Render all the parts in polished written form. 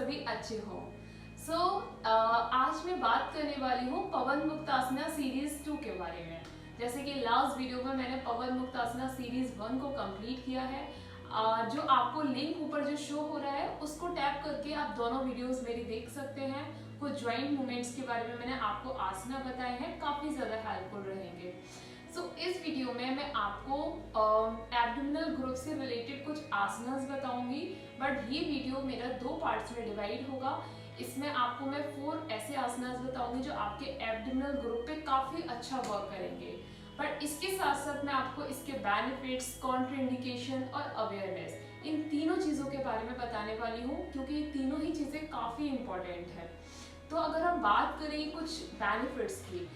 सभी अच्छे हों। आज मैं बात करने वाली हूँ पवन मुक्तासना सीरीज 2 के बारे में। जैसे कि लास्ट वीडियो में मैंने पवन मुक्तासना सीरीज 1 को कंप्लीट किया है। जो आपको लिंक ऊपर जो शो हो रहा है उसको टैप करके आप दोनों वीडियोस मेरी देख सकते हैं। कुछ ज्वाइंट मूवमेंट्स के बारे में मैंने आपको आसना बताए हैं, काफ़ी ज़्यादा हेल्पफुल रहेंगे। इस वीडियो में मैं आपको एब्डोमिनल ग्रुप से रिलेटेड कुछ आसनास बताऊंगी, बट ये वीडियो मेरा 2 पार्ट्स में डिवाइड होगा। इसमें आपको मैं 4 ऐसे आसनास बताऊंगी जो आपके एब्डोमिनल ग्रुप पे काफ़ी अच्छा वर्क करेंगे। बट इसके साथ साथ मैं आपको इसके बेनिफिट्स, कॉन्ट्राइंडिकेशन और अवेयरनेस, इन तीनों चीज़ों के बारे में बताने वाली हूँ, क्योंकि ये तीनों ही चीज़ें काफ़ी इम्पोर्टेंट है। तो अगर हम बात करें कुछ बेनिफिट्स की,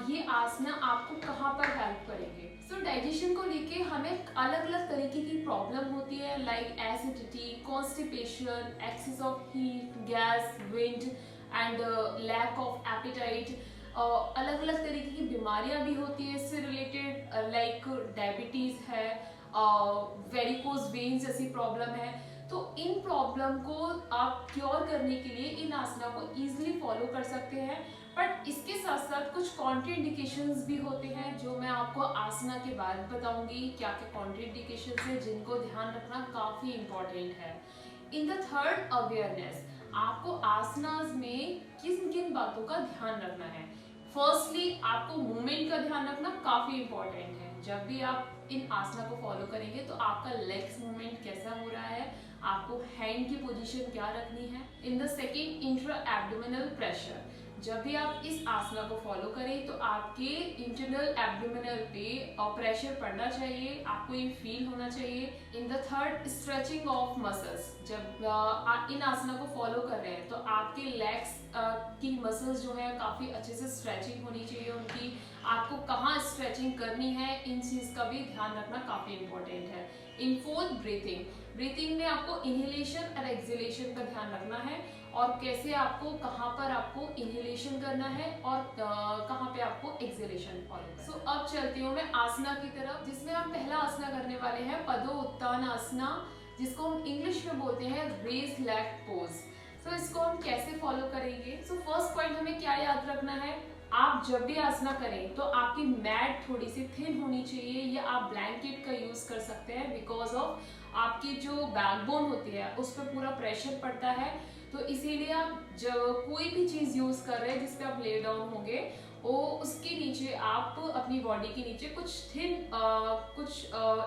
ये आसना आपको कहाँ पर हेल्प करेंगे। डाइजेशन को लेके हमें अलग अलग तरीके की प्रॉब्लम होती है, like acidity, constipation, excess of heat, gas, wind and lack of appetite. अलग अलग तरीके की बीमारियां भी होती है इससे रिलेटेड, लाइक डायबिटीज है, वेरिकोज वेन्स जैसी प्रॉब्लम है। तो इन प्रॉब्लम को आप क्योर करने के लिए इन आसना को इजीली फॉलो कर सकते हैं। बट इसके साथ साथ कुछ कॉन्ट्राइंडिकेशंस भी होते हैं जो मैं आपको आसना के बाद बताऊंगी। क्या क्या कॉन्ट्राइंडिकेशंस है जिनको ध्यान रखना काफ़ी इम्पोर्टेंट है। इन द थर्ड, अवेयरनेस, आपको आसनास में किन किन बातों का ध्यान रखना है। फर्स्टली आपको मूवमेंट का ध्यान रखना काफ़ी इम्पोर्टेंट है। जब भी आप इन आसना को फॉलो करेंगे तो आपका लेग्स मूवमेंट कैसा हो रहा है, आपको हैंड की पोजीशन क्या रखनी है। In the second, intra abdominal pressure, जब भी आप इस आसना को फॉलो करें तो आपके इंटरनल एब्डोमिनल पे प्रेशर पड़ना चाहिए, आपको ये फील होना चाहिए। In the third, stretching of muscles, जब आप इन आसना को फॉलो कर रहे हैं तो आपके लेग्स की मसल्स जो है काफ़ी अच्छे से स्ट्रेचिंग होनी चाहिए उनकी। आपको कहाँ स्ट्रेचिंग करनी है, इन चीज़ का भी ध्यान रखना काफ़ी इंपॉर्टेंट है। इन फोर्थ, ब्रीथिंग में आपको इनहेलेशन और एक्सहेलेशन का ध्यान रखना है, और कैसे आपको कहाँ पर आपको इनहेलेशन करना है और कहाँ पे आपको एक्सहेलेशन फॉलो। अब चलती हूँ मैं आसना की तरफ, जिसमें हम पहला आसना करने वाले हैं पदो उत्तान आसना, जिसको हम इंग्लिश में बोलते हैं रेज लेग पोज। इसको हम कैसे फॉलो करेंगे। फर्स्ट पॉइंट हमें क्या याद रखना है, आप जब भी आसना करें तो आपकी मैट थोड़ी सी थिन होनी चाहिए, या आप ब्लैंकेट का यूज कर सकते हैं, बिकॉज ऑफ आपकी जो बैकबोन होती है उस पर पूरा प्रेशर पड़ता है। तो इसीलिए आप जब कोई भी चीज यूज कर रहे हैं जिसपे आप ले डाउन होंगे, वो उसके नीचे आप अपनी बॉडी के नीचे कुछ थिन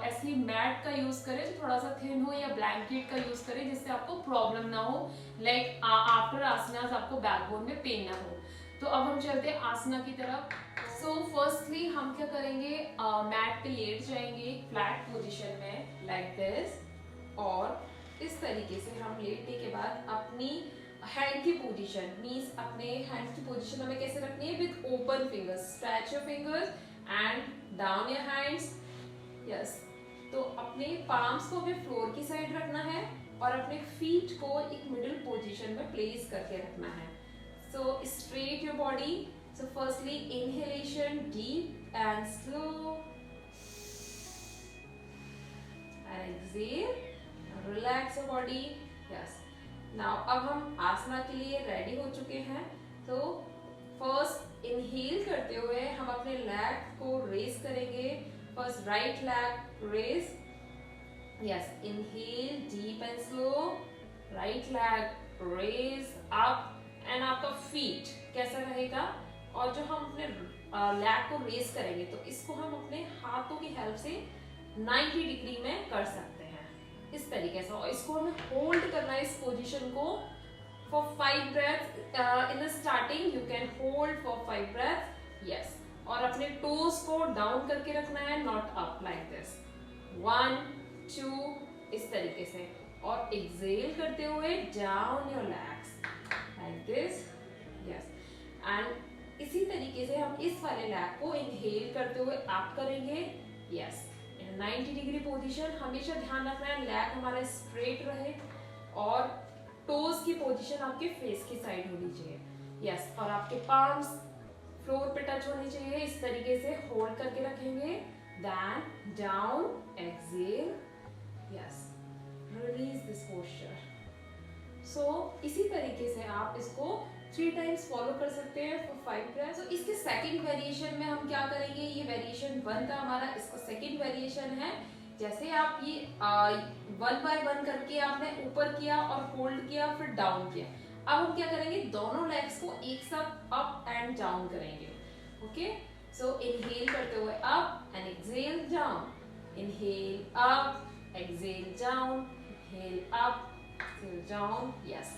ऐसी मैट का यूज करें जो थोड़ा सा थिन हो, या ब्लैंकेट का यूज करें जिससे आपको प्रॉब्लम ना हो, लाइक आफ्टर आसनास आपको बैकबोन में पेन ना हो। तो अब हम चलते हैं आसना की तरफ। फर्स्टली हम क्या करेंगे, मैट पे लेट जाएंगे फ्लैट पोजीशन में, लाइक दिस, और इस तरीके से हम लेटने के बाद अपनी हैंड की पोजीशन, मींस अपने हैंड की पोजीशन हमें कैसे रखनी है, with open fingers, stretch your fingers and down your hands. Yes, तो अपने पाम्स को हमें फ्लोर की साइड रखना है और अपने फीट को एक मिडिल पोजीशन में प्लेस करके रखना है। So straight your body. So firstly inhalation, deep and slow, and exhale, relax your body. Yes. Now अब हम आसना के लिए रेडी हो चुके हैं। तो फर्स्ट इनहेल करते हुए हम अपने लेग को रेस करेंगे। First right leg raise, yes, inhale deep and slow, right leg raise up, and आपका फीट कैसा रहेगा, और जो हम अपने लेग को रेस करेंगे तो इसको हम अपने हाथों की हेल्प से 90 डिग्री में कर सकते हैं इस तरीके से, और इसको हमें होल्ड करना है इस पोजीशन को for 5 breaths. In the starting you can hold for 5 breaths, yes, और अपने टोज को डाउन करके रखना है, नॉट अप, लाइक दिस, 1 2, इस तरीके से, और एक्सहेल करते हुए down your legs like this, yes, and इसी तरीके से हम इस वाले लेग को इनहेल करते हुए अप करेंगे, यस, 90 डिग्री पोजीशन। हमेशा ध्यान रखना है लेग हमारा स्ट्रेट रहे और टोज की पोजीशन आपके फेस की साइड होनी चाहिए, यस, और आपके पाम्स फ्लोर पे टच होनी चाहिए। इस तरीके से होल्ड करके रखेंगे, then down, exhale, yes, release this posture. So इसी तरीके से आप इसको 3 टाइम्स फॉलो कर सकते हैं फॉर 5 रेप्स। तो इसके सेकंड वेरिएशन में हम क्या करेंगे, ये वेरिएशन 1 था हमारा, इसका सेकंड वेरिएशन है जैसे आप ये 1 बाय 1 करके आपने ऊपर किया और होल्ड किया फिर डाउन किया। अब हम क्या करेंगे, दोनों लेग्स को एक साथ अप एंड डाउन करेंगे। ओके, सो इनहेल करते हुए up and exhale down, inhale up exhale down, inhale up exhale down. Yes,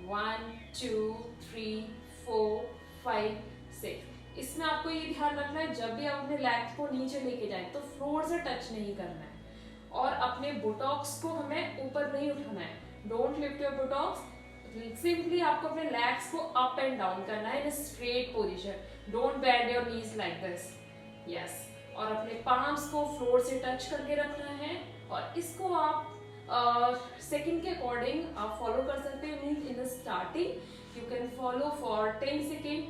1 2 3 4 5 6। इसमें आपको ये ध्यान रखना है जब भी आप अपने लेग्स को नीचे लेके जाए तो फ्लोर से टच नहीं करना है और अपने बुटॉक्स को हमें ऊपर नहीं उठाना है। Don't lift your botox, simply आपको अपने लेग्स को अप एंड डाउन करना है in straight position. Don't bend your knees like this. Yes, और अपने पाम्स को फ्लोर से टच करके रखना है और इसको आप सेकंड के अकॉर्डिंग आप फॉलो कर सकते हैं। Means in the starting you can follow for 10 second,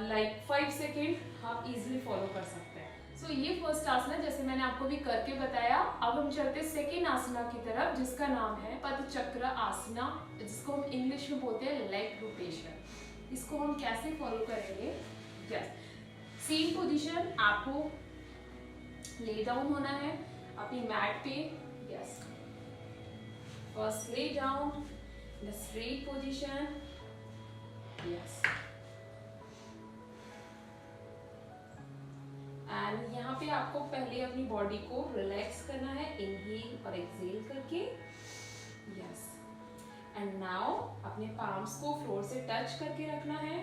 like 5 second आप इजिली फॉलो कर सकते हैं। सो ये फर्स्ट आसना जैसे मैंने आपको भी करके बताया। अब हम चलते हैं सेकेंड आसना की तरफ जिसका नाम है पदचक्र आसना, जिसको हम इंग्लिश में बोलते हैं लेग रोटेशन। इसको हम कैसे फॉलो करेंगे, यस, सेम पोजीशन आपको ले डाउन होना है अपनी मैट पे। Yes, first lay down in a straight position. Yes. And यहाँ पे आपको पहले अपनी बॉडी को रिलैक्स करना है इनहेल और एक्सहेल करके। यस, एंड नाउ अपने पाम्स को फ्लोर से टच करके रखना है।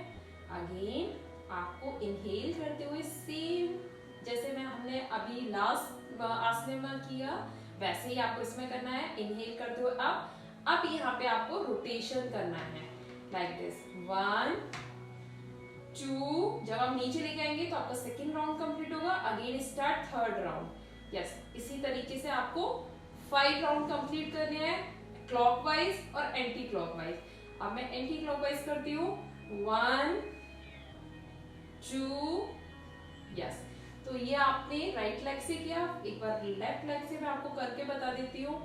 अगेन आपको इनहेल करते हुए सेम जैसे हमने अभी लास्ट आसने में किया वैसे ही आपको इसमें करना है। इनहेल करते हुए अब यहाँ पे आपको रोटेशन करना है लाइक दिस, 1 2। जब आप नीचे लेके आएंगे तो आपका सेकेंड राउंड कंप्लीट होगा। Again start third round. Yes, इसी तरीके से आपको 5 राउंड कंप्लीट करने हैं क्लॉकवाइज और एंटी क्लॉकवाइज। अब मैं एंटी क्लॉकवाइज करती हूँ, 1 2। यस, तो ये आपने राइट लेग से किया, एक बार लेफ्ट लेग से मैं आपको करके बता देती हूँ।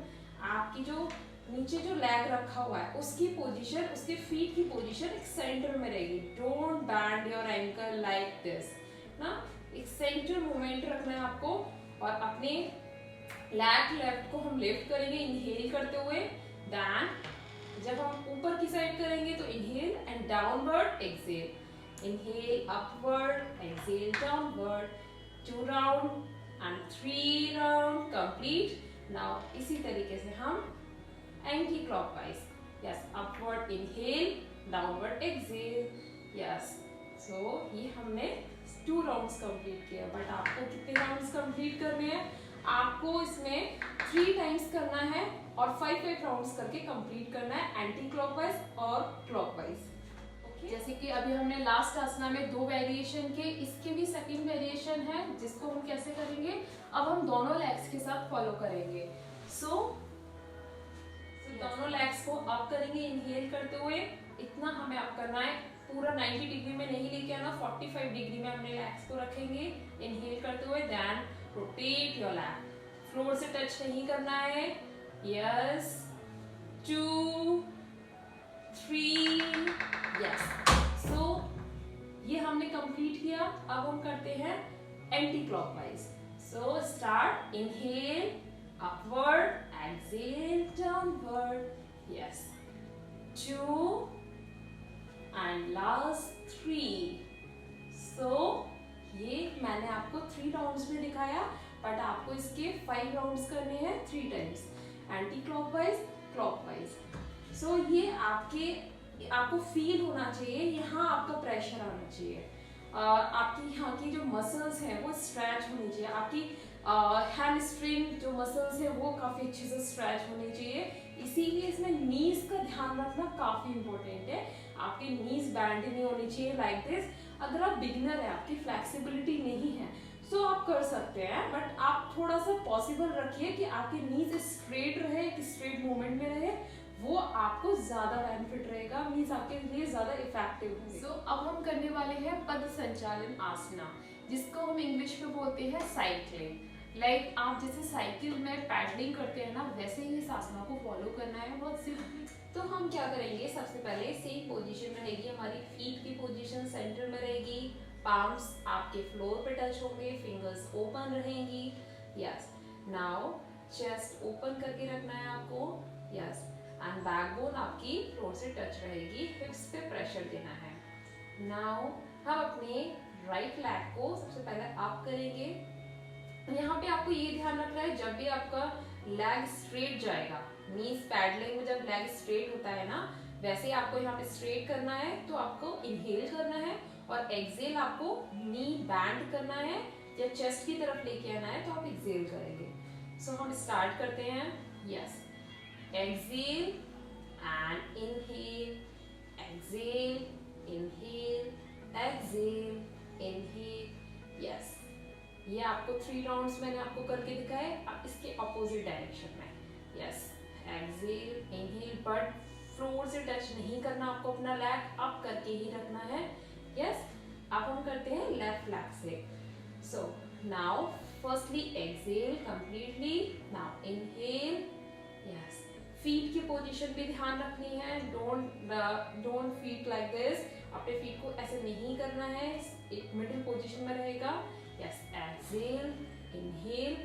आपकी जो नीचे जो लेग रखा हुआ है उसकी पोजीशन, उसके फीट की पोजीशन एक सेंटर में रहेगी। Don't band your ankle like this ना, एक सेंटर मूवमेंट रखना है आपको। और अपने लेफ्ट को हम लिफ्ट करेंगे इनहेल करते हुए। देन जब हम ऊपर की साइड करेंगे तो inhale and downward exhale, inhale upward exhale downward. 2 round and 3 round complete. Now इसी तरीके से हम anti clockwise, yes, upward inhale downward exhale. Yes, so ये हमने 2 राउंड्स कंप्लीट किया। बट आपको कितने राउंड्स कंप्लीट करने हैं, आपको इसमें 3 टाइम्स करना है और 5 राउंड्स करके कंप्लीट करना है एंटी क्लॉकवाइज और क्लॉकवाइज। जैसे कि अभी हमने लास्ट आसना में 2 वेरिएशन के, इसके भी सेकंड वेरिएशन है जिसको हम कैसे करेंगे, अब हम दोनों लेग्स के साथ फॉलो करेंगे। सो दोनों लेग्स को अप करेंगे इनहेल करते हुए। इतना हमें अप करना है, पूरा 90 डिग्री में नहीं लेके आना, 45 डिग्री में हमने लेग्स को रखेंगे इनहेल करते हुए। Then rotate your leg, floor से टच नहीं करना है। यस, 2 3। यस, सो ये हमने कंप्लीट किया। अब हम करते हैं anti clockwise. So start inhale upward exhale downward. Yes, 2 and last 3. So ये मैंने आपको 3 राउंड्स में दिखाया बट आपको इसके 5 राउंड्स करने हैं 3 टाइम्स एंटी क्लॉकवाइज क्लॉकवाइज। सो ये आपको फील होना चाहिए, यहाँ आपका प्रेशर आना चाहिए, आपकी यहाँ की जो मसल्स हैं वो स्ट्रेच होनी चाहिए, आपकी हैमस्ट्रिंग जो मसल्स है वो काफी अच्छे से स्ट्रेच होनी चाहिए। इसीलिए इसमें नीज का ध्यान रखना काफी इंपॉर्टेंट है। आपकी नीज बैंड नहीं होनी चाहिए लाइक दिस। अगर आप बिगिनर है, आपकी फ्लेक्सिबिलिटी नहीं है, सो आप कर सकते हैं बट आप थोड़ा सा पॉसिबल रखिए कि आपकी नीज स्ट्रेट रहे, एक स्ट्रेट मूवमेंट में रहे, वो आपको ज्यादा बेनिफिट रहेगा, मीन्स आपके लिए ज्यादा इफेक्टिव है। सो अब हम करने वाले हैं पद संचालन आसना, जिसको हम इंग्लिश में बोलते हैं साइक्लिंग। लाइक आप जैसे साइकिल में पैडलिंग करते हैं ना, वैसे ही इस आसना को फॉलो करना है बहुत सिंपली। तो हम क्या करेंगे, सबसे पहले सेम पोजीशन रहेगी हमारी, फीट की पोजीशन सेंटर में रहेगी, पाम्स आपके फ्लोर पे टच होंगे, फिंगर्स ओपन रहेंगी। यस, नाउ चेस्ट ओपन करके रखना है आपको। यस, एंड बैकबोन आपकी फ्लोर से टच रहेगी, हिप्स पे प्रेशर देना है। नाउ हम अपने राइट लेग को सबसे पहले अप करेंगे। यहाँ पे आपको ये ध्यान रखना है, जब भी आपका लेग स्ट्रेट जाएगा, नीज पैडलिंग में जब लेग स्ट्रेट होता है ना, वैसे आपको यहाँ पे स्ट्रेट करना है, तो आपको इनहेल करना है, और एक्सेल आपको नी बैंड करना है या चेस्ट की तरफ लेके आना है, तो आप एक्सेल करेंगे। सो हम स्टार्ट करते हैं। Yes, exhale and inhale, exhale, inhale, exhale, inhale. Yes, ये आपको 3 राउंड्स मैंने आपको करके दिखाए, अब इसके ऑपोजिट डायरेक्शन में। Yes, exhale, inhale, but floor से टच नहीं करना, आपको अपना लेग अप करके ही रखना है। यस, अब हम करते हैं लेफ्ट लेग से। So now firstly exhale completely, now inhale. Yes, feet की पोजीशन भी ध्यान रखनी है, डोंट फीट लाइक दिस, अपने फीट को ऐसे नहीं करना है, एक मिडिल पोजीशन में रहेगा। Yes, exhale, inhale,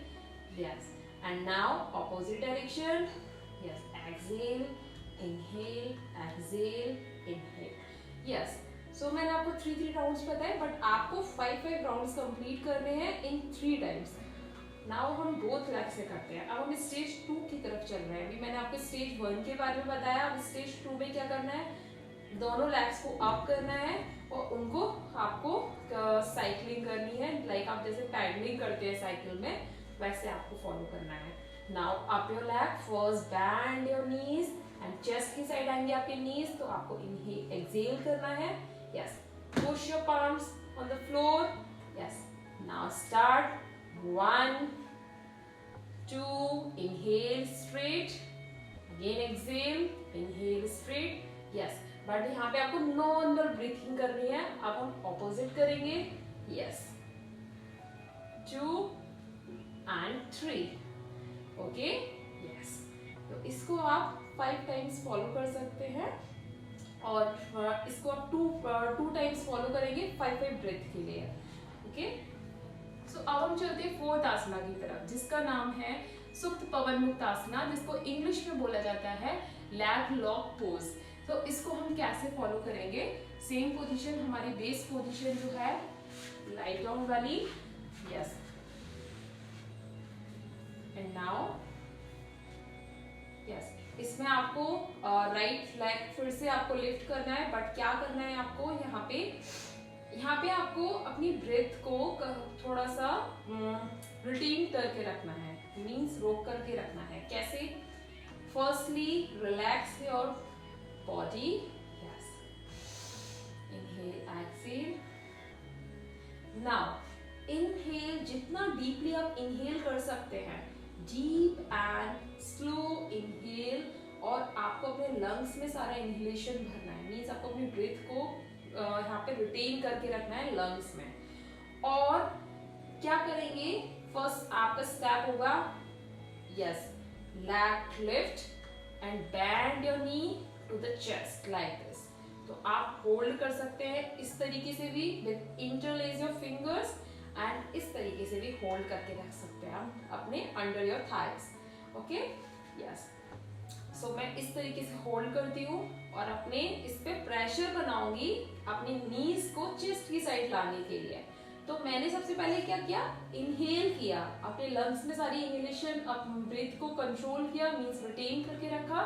yes, and now opposite direction. Yes, exhale, inhale, exhale, inhale. Yes, so मैंने आपको 3 राउंड्स बताए, बट आपको 5 राउंड्स कंप्लीट करने हैं इन 3 टाइम्स। नाउ हम बोथ लेग से करते हैं। अब हम स्टेज 2 की तरफ चल रहे हैं। अभी मैंने आपको स्टेज 1 के बारे में बताया, अब स्टेज 2 में क्या करना है, दोनों लेग्स को अप करना है और उनको आपको साइकिलिंग करनी है, लाइक आप जैसे पैडलिंग करते हैं साइकिल में, वैसे आपको फॉलो करना है। Now up your leg, first bend your knees and chest की साइड आएंगे आपके नीज, तो आपको इनहेल एक्सेल करना है। Yes, push your palms on the floor. Yes, now start 1 2, inhale straight, again exhale, inhale straight. Yes, but यहाँ पे आपको नॉर्मल ब्रीथिंग करनी है। अब हम ऑपोजिट करेंगे। Yes, 2 and 3, okay. यस, तो इसको आप 5 टाइम्स फॉलो कर सकते हैं, और इसको आप 2 टाइम्स फॉलो करेंगे 5 ब्रेथ के लिए, ओके। सो अब हम चलते हैं 4th आसना की तरफ, जिसका नाम है सुप्त पवन मुक्त आसना, जिसको इंग्लिश में बोला जाता है लैग लॉक पोज। तो इसको हम कैसे फॉलो करेंगे, सेम पोजीशन, हमारी बेस पोजीशन जो है लाइट डाउन वाली। यस, एंड नाउ यस, इसमें आपको राइट लेग फिर से आपको लिफ्ट करना है, बट क्या करना है आपको, यहाँ पे आपको अपनी ब्रेथ को थोड़ा सा रिटेन करके रखना है, मीन्स रोक करके रखना है। कैसे, firstly relax your body. Yes, inhale, exhale. Now inhale, जितना डीपली आप इनहेल कर सकते हैं, डीप एंड स्लो इनहेल, और आपको अपने लंग्स में सारा इनहेलेशन भरना है, मीन्स आपको अपनी ब्रेथ को यहाँ पे रिटेन करके रखना है लंग्स में। और क्या करेंगे, फर्स्ट आपका स्टेप होगा, yes, leg lift and bend your knee to the chest like this. तो आप होल्ड कर सकते हैं इस तरीके से भी, with interlace your fingers, and इस तरीके से भी होल्ड करके रख सकते हैं आप अपने under your thighs, okay. Yes, so मैं इस तरीके से होल्ड करती हूँ और अपने इस पे प्रेशर बनाऊंगी अपनी नीज को चेस्ट की साइड लाने के लिए। तो मैंने सबसे पहले क्या किया, इनहेल किया, अपने लंग्स में सारी इनहेलेशन, ब्रीथ को कंट्रोल किया, मींस रिटेन करके रखा।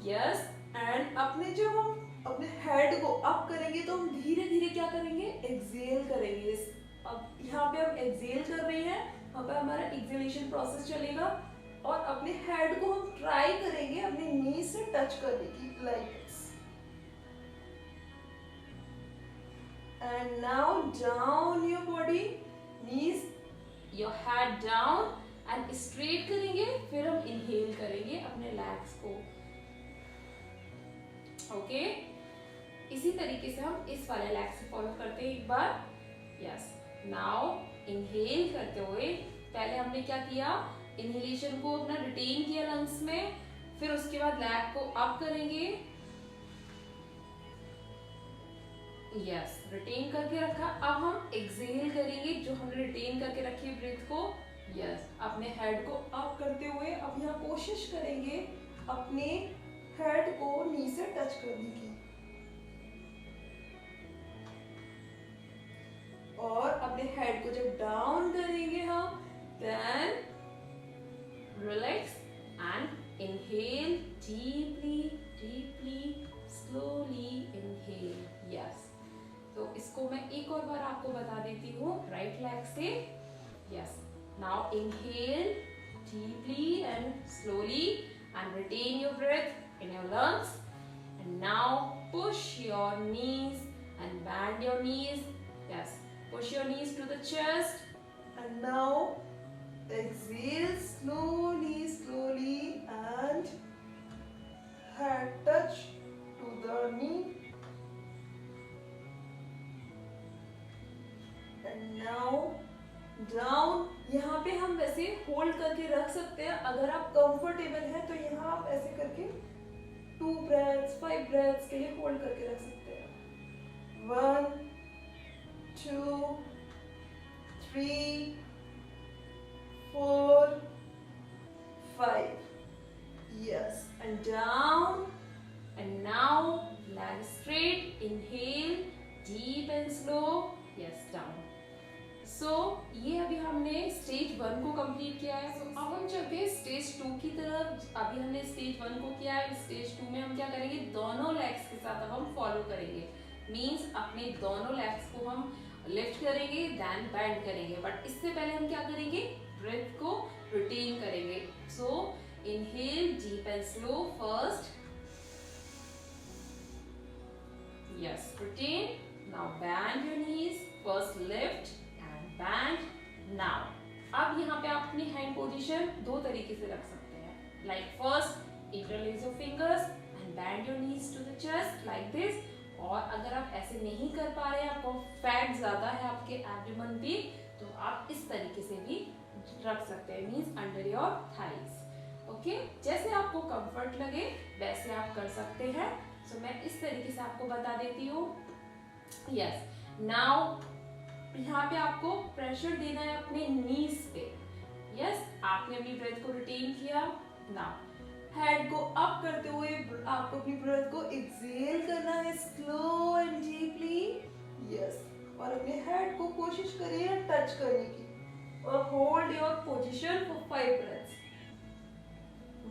यस, एंड जब हम अपने हेड को अप करेंगे तो हम धीरे धीरे क्या करेंगे, एक्सेल करेंगे। अब यहाँ पे हम एक्सेल कर रहे हैं, वहाँ पे हमारा एक्सेलेशन प्रोसेस चलेगा, और अपने हेड को हम ट्राई करेंगे अपने नी से टच करने की, like this. And now down your body, knees, your head down, and straight करेंगे, फिर हम इनहेल करेंगे अपने लेग्स को, ओके। इसी तरीके से हम इस वाले लेग से फॉलो करते हैं एक बार। यस, नाउ इनहेल करते हुए पहले हमने क्या किया, इनहेलेशन को अपना रिटेन किया लंग्स में, फिर उसके बाद लैग को अप करेंगे, यस, रिटेन करके रखा। अब हम एक्सहेल करेंगे जो हमने रिटेन करके रखी है ब्रीथ को, यस, अपने हेड को अप करते हुए। अब यहाँ कोशिश करेंगे अपने हेड को नी से टच करने की, और अपने हेड को जब डाउन करेंगे हम, then relax and inhale deeply deeply, slowly inhale, yes. तो इसको मैं एक और बार आपको बता देती हूँ राइट लेग से, yes. Now inhale deeply and slowly and retain your breath in your lungs, and now push your knees and bend your knees, yes, push your knees to the chest, and now exhale slowly slowly and head touch to the knee, and now down। यहाँ पे हम वैसे hold करके रख सकते हैं, अगर आप कंफर्टेबल है तो यहाँ आप ऐसे करके 2 breaths 5 breaths के लिए होल्ड करके रख सकते हैं। 1 2 3 4 5, yes, and down, and now leg straight, inhale deep and slow, yes, down। So ये अभी हमने स्टेज 1 को कंप्लीट किया है। So अब हम चलते हैं स्टेज 2 की तरफ। अभी हमने स्टेज 1 को किया है, स्टेज 2 में हम क्या करेंगे, दोनों लेग्स के साथ अब हम फॉलो करेंगे। मीन्स अपने दोनों लेग्स को हम लिफ्ट करेंगे, देन बेंड करेंगे, बट इससे पहले हम क्या करेंगे, ब्रेथ को रिटेन करेंगे। So inhale deep and slow first, yes, retain, now bend your knees, first lift and bend. Now अब यहाँ पे आप अपनी हैंड पोजीशन 2 तरीके से रख सकते हैं, like first interlace your fingers and bend your knees to the chest like this. और अगर आप ऐसे नहीं कर पा रहे हैं, आपको फैट ज्यादा है आपके एब्डोमेन पे, तो आप इस तरीके से भी रख सकते हैं, means under your thighs. Okay, जैसे आपको कंफर्ट लगे वैसे आप कर सकते हैं। सो मैं इस तरीके से आपको बता देती हूँ, यस। नाउ यहाँ पे आपको प्रेशर देना है अपने नीज पे, यस। आपने अपनी ब्रेथ को रिटेन किया, नाउ हेड को अप करते हुए आपको अपनी ब्रेथ को एक्सहेल करना है स्लो एंड डीपली, यस, और अपने हेड को कोशिश करिए टच करने की, और hold your position for 5 breaths।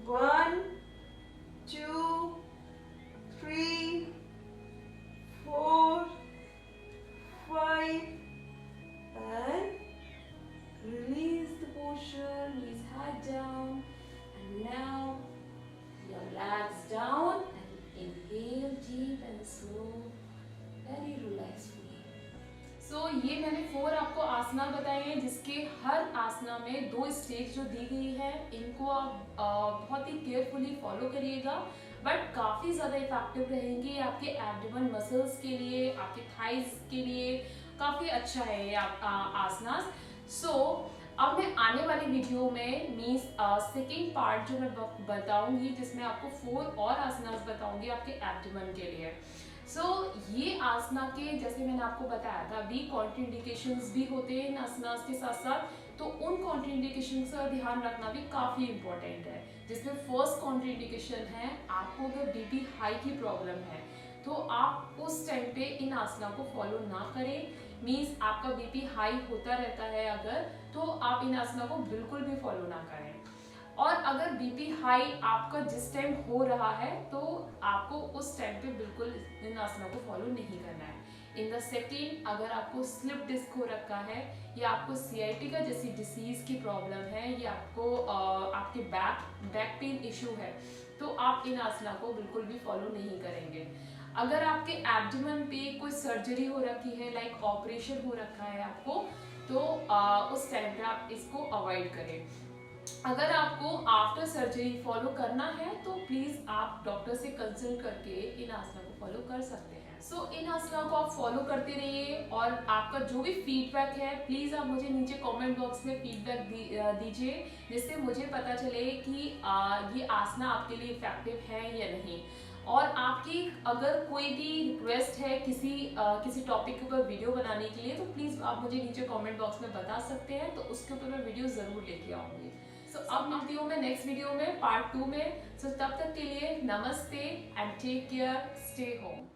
1 2 3 4 5 and release the posture, knees head down, and now your legs down and inhale deep and slow, very relaxedly। So ये मैंने 4 आपको आसना बताए हैं, जिसके हर आसना में 2 स्टेज जो दी गई है, इनको आप बहुत ही केयरफुली फॉलो करिएगा, बट काफ़ी ज़्यादा इफेक्टिव रहेंगी आपके एब्डोमेन मसल्स के लिए, आपके थाइज के लिए काफ़ी अच्छा है ये आसनास। सो अब मैं आने वाली वीडियो में मीन्स सेकेंड पार्ट जो मैं बताऊंगी, जिसमें आपको 4 और आसनास बताऊंगी आपके एब्डोमेन के लिए। सो ये आसना के, जैसे मैंने आपको बताया था, भी कॉन्ट्राइंडिकेशंस भी होते हैं इन आसनास के साथ साथ, तो उन कॉन्ट्राइंडिकेशंस का ध्यान रखना भी काफ़ी इंपॉर्टेंट है। जिसमें फर्स्ट कॉन्ट्राइंडिकेशन है, आपको अगर बीपी हाई की प्रॉब्लम है तो आप उस टाइम पे इन आसना को फॉलो ना करें। मीन्स आपका बीपी हाई होता रहता है अगर, तो आप इन आसना को बिल्कुल भी फॉलो ना करें। और अगर बीपी हाई आपका जिस टाइम हो रहा है तो आपको उस टाइम पे बिल्कुल इन आसना को फॉलो नहीं करना है। इन द सेकेंड, अगर आपको स्लिप डिस्क हो रखा है, या आपको सियाटिका जैसी डिसीज की प्रॉब्लम है, या आपको आपके बैक पेन इशू है, तो आप इन आसना को बिल्कुल भी फॉलो नहीं करेंगे। अगर आपके एब्डोमेन पे कोई सर्जरी हो रखी है, लाइक ऑपरेशन हो रखा है आपको, तो उस टाइम पे आप इसको अवॉइड करें। अगर आपको आफ्टर सर्जरी फॉलो करना है तो प्लीज आप डॉक्टर से कंसल्ट करके इन आसना को फॉलो कर सकते हैं। सो इन आसना को आप फॉलो करते रहिए और आपका जो भी फीडबैक है प्लीज़ आप मुझे नीचे कमेंट बॉक्स में फीडबैक दीजिए, जिससे मुझे पता चले कि ये आसना आपके लिए इफेक्टिव है या नहीं। और आपकी अगर कोई भी रिक्वेस्ट है किसी टॉपिक के ऊपर वीडियो बनाने के लिए, तो प्लीज़ आप मुझे नीचे कमेंट बॉक्स में बता सकते हैं, तो उसके ऊपर मैं वीडियो ज़रूर लेके आऊँगी। सो अब मिलती हूँ मैं नेक्स्ट वीडियो में पार्ट 2 में। सो तब तक के लिए namaste and take care, stay home.